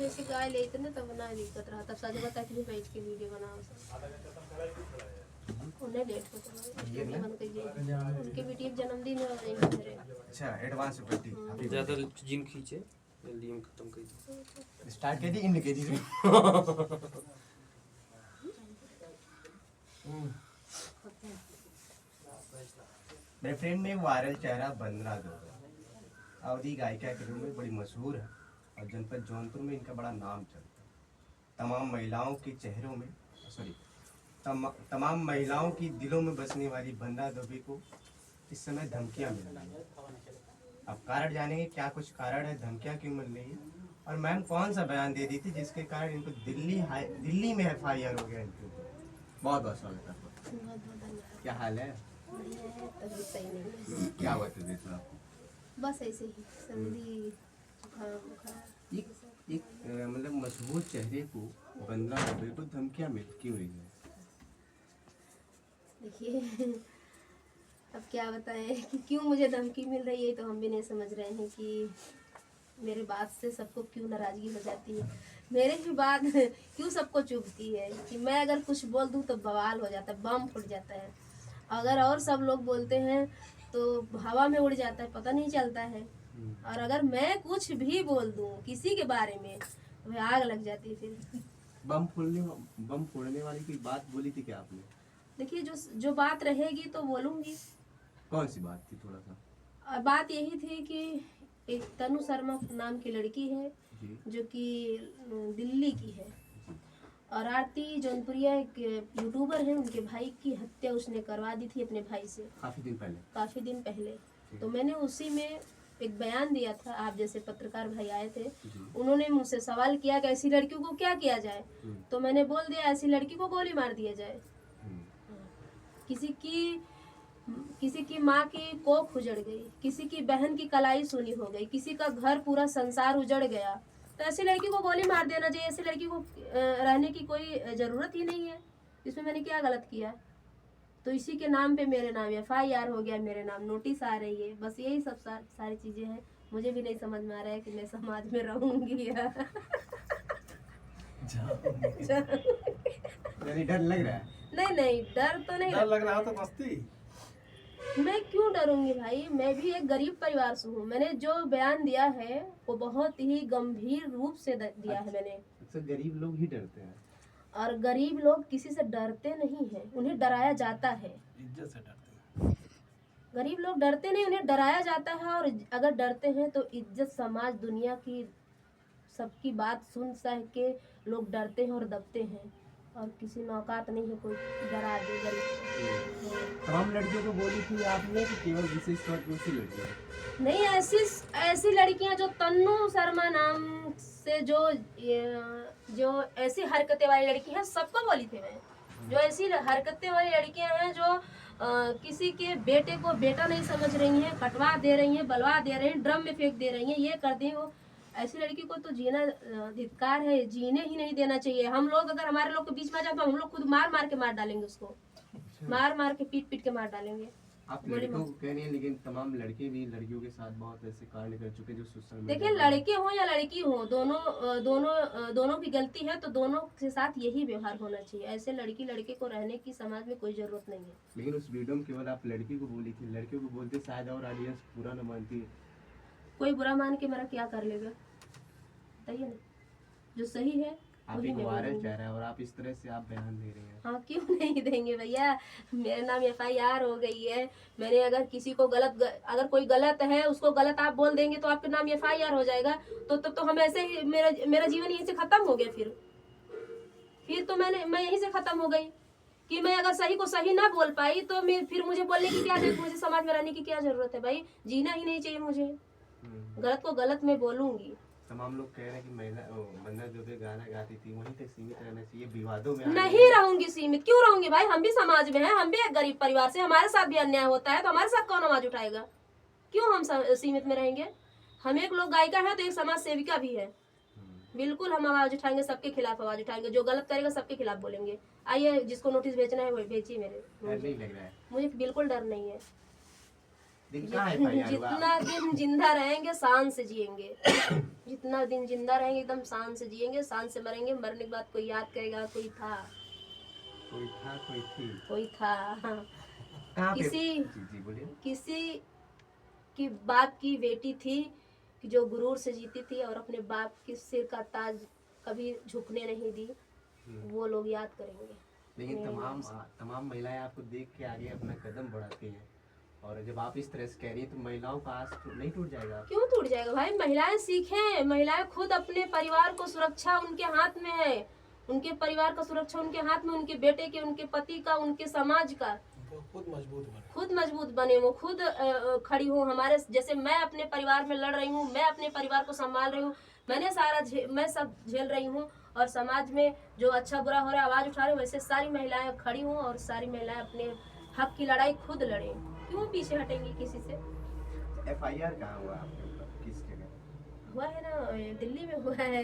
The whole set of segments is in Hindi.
जैसे गाय लेते ना तब ना दिक्कत रहा, तब सज बता के बैठ के वीडियो बनाओ सब उन्हें लेट होता है उनके बेटी का जन्मदिन है मेरे। अच्छा एडवांस बर्थडे ज्यादा जिन खींचे जल्दी हम खत्म कर दो। स्टार्ट कर दी इन के दी मेरे फ्रेंड में वायरल चेहरा बंदरा दो अवधि गायिका के रूप में बड़ी मशहूर है और जनपद जौनपुर में इनका बड़ा नाम चलता है। तमाम महिलाओं के चेहरों में तमाम महिलाओं की दिलों में बसने वाली बंदा दुबे को इस समय धमकियां मिल रही हैं। अब कारण जानेंगे क्या कुछ कारण है, धमकियां क्यों मिल रही है और मैम कौन सा बयान दे दी थी जिसके कारण इनको दिल्ली में FIR हो गया इनके ऊपर। बहुत बहुत स्वागत है आपका। क्या हाल है? सही नहीं क्या हुआ तबीयत में आपको? बस ऐसे ही सर्दी जुकाम बुखार। एक मतलब मशहूर चेहरे को बंदा दुबे को धमकियां मिल क्यों रही है? देखिए अब क्या बताएं कि क्यों मुझे धमकी मिल रही है, तो हम भी नहीं समझ रहे हैं कि मेरे बात से सबको क्यों नाराज़गी हो जाती है, मेरे ही बात क्यों सबको चुभती है कि मैं अगर कुछ बोल दूं तो बवाल हो जाता है, बम फूट जाता है। अगर और सब लोग बोलते हैं तो हवा में उड़ जाता है, पता नहीं चलता है। और अगर मैं कुछ भी बोल दूं किसी के बारे में तो आग लग जाती है। फिर बम फोड़ने वाली की बात बोली थी क्या आपने? देखिए जो बात रहेगी तो बोलूँगी। कौन सी बात थी थोड़ा सा? बात यही थी कि एक तनु शर्मा नाम की लड़की है जो कि दिल्ली की है और आरती जौनपुरिया एक यूट्यूबर है, उनके भाई की हत्या उसने करवा दी थी अपने भाई से काफ़ी दिन पहले। तो मैंने उसी में एक बयान दिया था, आप जैसे पत्रकार भाई आए थे, उन्होंने मुझसे सवाल किया कि ऐसी लड़कियों को क्या किया जाए, तो मैंने बोल दिया ऐसी लड़की को गोली मार दिया जाए। किसी की माँ की कोख उजड़ गई, किसी की बहन की कलाई सुनी हो गई, किसी का घर पूरा संसार उजड़ गया, तो ऐसी लड़की को गोली मार देना चाहिए। ऐसी लड़की को रहने की कोई ज़रूरत ही नहीं है। इसमें मैंने क्या गलत किया? तो इसी के नाम पे मेरे नाम FIR हो गया, मेरे नाम नोटिस आ रही है। बस यही सब सारी चीज़ें हैं। मुझे भी नहीं समझ में आ रहा है कि मैं समाज में रहूँगी या डर लग रहा है? नहीं डर तो नहीं डर लग रहा तो मस्ती। मैं क्यों डरूंगी भाई, मैं भी एक गरीब परिवार से हूँ। मैंने जो बयान दिया है वो बहुत ही गंभीर रूप से दिया है मैंने। अक्सर गरीब लोग ही डरते हैं और गरीब लोग किसी से डरते नहीं हैं, उन्हें डराया जाता है। इज्जत से डरते हैं। गरीब लोग डरते नहीं, उन्हें डराया जाता है। और अगर डरते हैं तो इज्जत समाज दुनिया की सबकी बात सुन सह के लोग डरते हैं और दबते हैं, और किसी में औकात नहीं है कोई डरा दे गरीब। तमाम लड़कियों को बोली थी आपने कि केवल विशेष तौर पर उसी लड़कियों? नहीं, ऐसी लड़कियां जो तन्नू शर्मा नाम से जो ऐसी हरकतें वाली लड़की हैं, सबको बोली थी मैं। जो ऐसी हरकतें वाली लड़कियां हैं जो किसी के बेटे को बेटा नहीं समझ रही हैं, कटवा दे रही हैं, बलवा दे रही हैं, ड्रम में फेंक दे रही हैं, ये कर दी वो, ऐसी लड़की को तो जीना धिक्कार है, जीने ही नहीं देना चाहिए। हम लोग अगर हमारे लोग के बीच में आ जाए तो हम लोग खुद मार के मार डालेंगे उसको, मार के पीट के मार डालेंगे। आप लड़कों को कह रही हैं, लेकिन तमाम लड़के भी लड़कियों के साथ बहुत ऐसे कांड कर चुके जो सोशल मीडिया। देखिए लड़के हो या लड़की हो, दोनों की गलती है, तो दोनों के साथ यही व्यवहार होना चाहिए। ऐसे लड़की लड़के को रहने की समाज में कोई जरूरत नहीं है। लेकिन उस वीडियो में केवल आप लड़की को बोली थी, लड़कियों को बोलते शायद और ऑडियंस बुरा न मानती। कोई बुरा मान के मेरा क्या कर लेगा, बताइए ना। जो सही है आप एक वायरल चेहरा है और आप इस तरह से आप बयान दे रहे हैं। हाँ, क्यों नहीं देंगे भैया, मेरे नाम FIR हो गई है। मैंने अगर किसी को अगर कोई गलत है उसको गलत आप बोल देंगे तो आपके नाम FIR हो जाएगा। तो हम ऐसे ही मेरा जीवन यहीं से खत्म हो गया। फिर तो मैं यहीं से खत्म हो गई कि मैं अगर सही को सही ना बोल पाई तो फिर मुझे बोलने की क्या जरूरत, मुझे समाज में रहने की क्या जरूरत है भाई। जीना ही नहीं चाहिए मुझे, गलत को गलत मैं बोलूंगी। तमाम लोग कह रहे हैं कि महिला बंदा दुबे गाना गाती थी वहीं तक सीमित रहना चाहिए, विवादों में नहीं रहूंगी सीमित। क्यों रहूंगी भाई, हम भी समाज में हैं, हम भी एक गरीब परिवार से, हमारे साथ भी अन्याय होता है तो हमारे साथ कौन आवाज उठाएगा? क्यों हम सीमित में रहेंगे? हम एक लोग गायिका है तो एक समाज सेविका भी है। बिल्कुल हम आवाज उठाएंगे, सबके खिलाफ आवाज उठाएंगे, जो गलत करेगा सबके खिलाफ बोलेंगे। आइए, जिसको नोटिस बेचना है वो बेचिए, मेरे नहीं लग रहा है। मुझे बिल्कुल डर नहीं है। दिन कहाँ FIR हुआ? जितना दिन जिंदा रहेंगे शान से जिएंगे। जितना दिन जिंदा रहेंगे एकदम शान से जिएंगे, शान से मरेंगे। मरने के बाद कोई याद करेगा कोई था, कोई था, कोई थी। कोई था। हाँ। कहाँ पे? किसी जी बोलिए। किसी की बाप की बेटी थी कि जो गुरूर से जीती थी और अपने बाप के सिर का ताज कभी झुकने नहीं दी, वो लोग याद करेंगे। लेकिन मेरे तमाम नाम से। तमाम महिलाएं आपको देख के आगे अपना कदम बढ़ाती हैं, और जब आप इस तरह से कह रही हैं तो महिलाओं का आस नहीं टूट जाएगा? क्यों टूट जाएगा भाई? महिलाएं सीखें, महिलाएं खुद अपने परिवार को सुरक्षा उनके हाथ में है। उनके परिवार का सुरक्षा उनके हाथ में, उनके बेटे के, उनके पति का, उनके समाज का। खुद मजबूत बने, वो खुद खड़ी हो। हमारे जैसे मैं अपने परिवार में लड़ रही हूँ, मैं अपने परिवार को संभाल रही हूँ, मैं सब झेल रही हूँ, और समाज में जो अच्छा बुरा हो रहा है आवाज उठा रहे हैं, वैसे सारी महिलाएं खड़ी हों और सारी महिलाएं अपने हक की लड़ाई खुद लड़ें। क्यों पीछे हटेंगी किसी से? FIR कहाँ हुआ आपके ऊपर, किस जगह हुआ है ना, दिल्ली में हुआ है।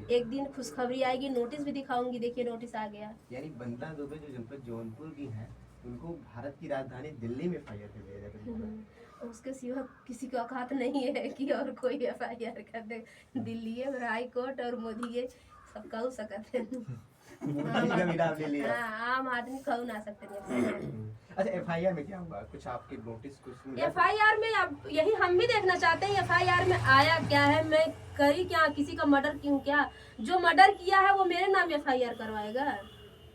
एक दिन खुशखबरी आएगी, नोटिस भी दिखाऊंगी, देखिए नोटिस आ गया। यानी बंदा दुबे जो जनपद जौनपुर की है, उनको भारत की राजधानी दिल्ली में FIR कर दिया जाता है। उसके सिवा किसी को औकात नहीं है कि और कोई FIR कर दे। दिल्ली है, हाई कोर्ट और मोदी है, सब कहू सकते हैं। मोदी जी का भी नाम ले लिया। हाँ, आम आदमी कहू ना सकते हैं। अच्छा, FIR में क्या हुआ? कुछ आपके नोटिस कुछ मिला? FIR में अब यही हम भी देखना चाहते हैं, FIR में आया क्या है, मैं करी क्या, किसी का मर्डर क्यों क्या? जो मर्डर किया है वो मेरे नाम FIR करवाएगा।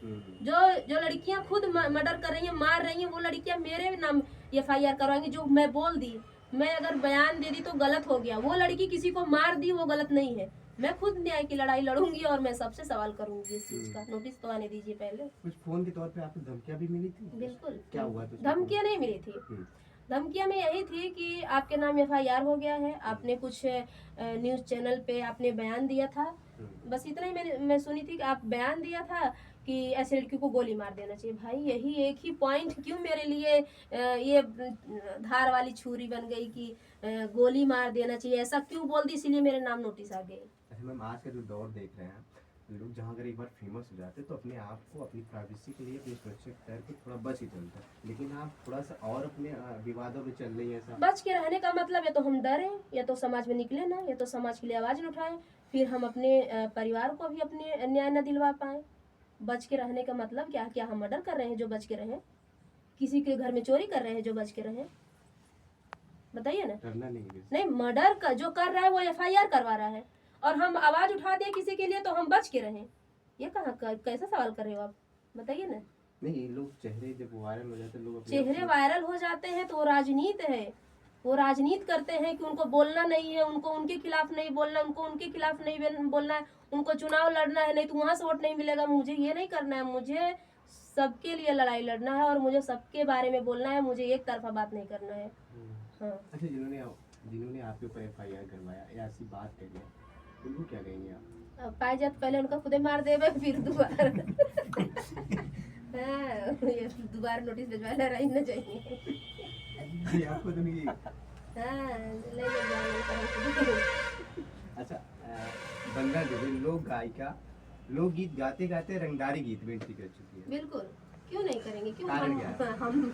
जो जो लड़कियां खुद मर्डर कर रही हैं, मार रही हैं, वो लड़कियां मेरे नाम FIR करवाएंगी। जो मैं बोल दी, मैं अगर बयान दे दी तो गलत हो गया। वो लड़की किसी को मार दी, वो गलत नहीं है। मैं खुद न्याय की लड़ाई लड़ूंगी और मैं सबसे सवाल करूंगी इस चीज का। नोटिस तो आने दीजिए पहले। कुछ फोन के तौर पे आपको धमकियां भी मिली थी? बिल्कुल। क्या हुआ तो? धमकियां नहीं मिली थी। धमकियां में यही थी कि आपके नाम FIR हो गया है, आपने कुछ न्यूज चैनल पे आपने बयान दिया था। बस इतना ही मैं सुनी थी कि आप बयान दिया था कि ऐसे लड़की को गोली मार देना चाहिए। भाई यही एक ही पॉइंट क्यों मेरे लिए ये धार वाली छुरी बन गई कि गोली मार देना चाहिए? ऐसा क्यों बोल दी? इसीलिए मेरे नाम नोटिस आ गए। अच्छा मैम, आज का जो दौर देख रहे हैं, लोग जहाँ अगर एक बार फेमस हो जाते हैं तो अपने आप को, अपनी प्राइवेसी के लिए, अपनी सुरक्षा के तहत थोड़ा बच ही चलता है। लेकिन आप थोड़ा सा और अपने विवादों में चल रही है ऐसा। बच के रहने का मतलब या तो हम डरे, या तो समाज में निकले ना, या तो समाज के लिए आवाज न उठाएं, फिर हम अपने परिवार को भी अपने न्याय न दिलवा पाए। बच के रहने का मतलब क्या? क्या हम मर्डर कर रहे हैं जो बच के रहें? किसी के घर में चोरी कर रहे हैं जो बच के रहें? बताइए ना। करना नहीं, मर्डर का जो कर रहा है वो FIR करवा रहा है, और हम आवाज उठा दें किसी के लिए तो हम बच के रहें। ये कहाँ कैसा सवाल कर रहे हो आप? बताइए ना। नहीं, लोग चेहरे जब वायरल हो जाते हैं, लोग चेहरे वायरल हो जाते हैं तो वो राजनीति है। वो राजनीति करते हैं कि उनको बोलना नहीं है, उनको उनके खिलाफ नहीं बोलना, उनको उनके खिलाफ नहीं बोलना है, उनको चुनाव लड़ना है, नहीं तो वहां से वोट नहीं मिलेगा। मुझे ये नहीं करना है, मुझे सबके लिए लड़ाई लड़ना है और मुझे सबके बारे में बोलना है, मुझे एक तरफा बात नहीं करना है। हाँ। अच्छा, जिन्होंने आपके ऊपर FIR करवाया या ऐसी बात कही है, उनको क्या कहेंगे आप? पाए जात पहले उनका खुदे मार देवे, फिर दोबारा दोबारा नोटिस भिजवाना रही न चाहिए। आपको तो नहीं? अच्छा, बंदा जो है लोक गायिका, लोकगीत गाते गाते रंगदारी गीत में एंट्री कर चुकी है। बिल्कुल, क्यों नहीं करेंगे? क्यों? कारण क्या है? हम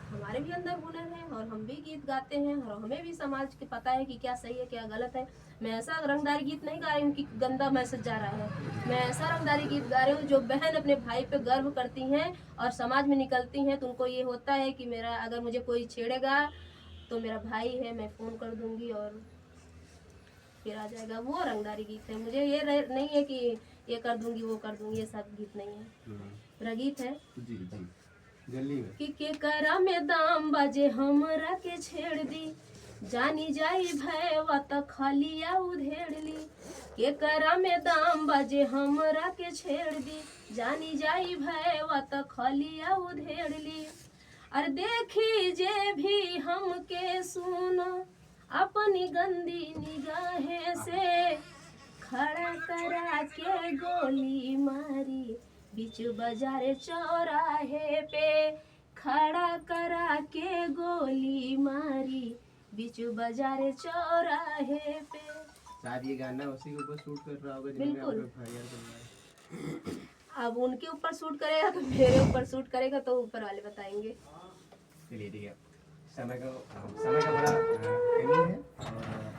हमारे भी अंदर हुनर है और हम भी गीत गाते हैं और हमें भी समाज के पता है कि क्या सही है क्या गलत है। मैं ऐसा रंगदारी गीत नहीं गा रही हूँ कि गंदा मैसेज जा रहा है। मैं ऐसा रंगदारी गीत गा रही हूँ जो बहन अपने भाई पे गर्व करती हैं और समाज में निकलती हैं तो उनको ये होता है कि मेरा अगर मुझे कोई छेड़ेगा तो मेरा भाई है, मैं फ़ोन कर दूंगी और फिर आ जाएगा। वो रंगदारी गीत है। मुझे ये नहीं है कि ये कर दूंगी वो कर दूंगी, ये सब गीत नहीं है। मेरा गीत है जी जी जल्दी में कि के करा में दाम बाजे हमरा के छेड़ दी, जानी जाई भैवा त खलिया उधेड़ ली। के करा में दाम बाजे हमरा के छेड़ दी, जानी जाई भैवा त खलिया उधेड़ ली। अरे देखी जे भी हमके सुना अपनी गंदी निगाहें से, खड़ा करा के गोली मारी बीच बाजार चौराहे पे, खड़ा करा के गोली मारी बीच बाजार चौराहे पे। शायद ये गाना उसी के ऊपर शूट कर रहा होगा जिन्होंने आपको FIR करवाया। अब उनके ऊपर शूट करेगा तो मेरे ऊपर शूट करेगा तो ऊपर वाले बताएंगे। चलिए ठीक है। समय का बड़ा कमी है और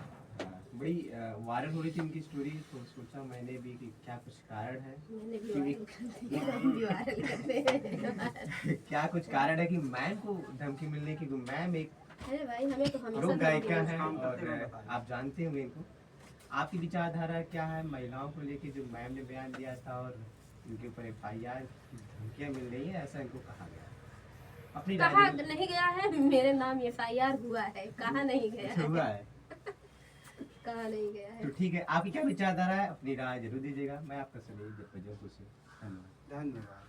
बड़ी वायरल हो रही थी इनकी स्टोरी, तो सोचा मैंने भी कि क्या कुछ कारण है मैंने भी कि वायरल कर दी, हम भी वायरल करते हैं। क्या कुछ कारण है कि मैम को धमकी मिलने की। मैम एक अरे भाई हमें तो हमेशा लोक गायिका धमकी हैं काम करते हुए और बताया। आप जानते होंगे इनको। आपकी विचारधारा क्या है महिलाओं को लेके, जो मैम ने बयान दिया था और इनके ऊपर FIR धमकियां मिल रही है, ऐसा इनको कहा गया है। अपनी राय कहा जरूर- नहीं गया है, मेरे नाम FIR हुआ है, कहा नहीं गया अच्छा हुआ है, है। कहा नहीं गया है। तो ठीक है, आपकी क्या विचारधारा है, अपनी राय जरूर दीजिएगा। मैं आपका सभी जब से धन्यवाद। धन्यवाद।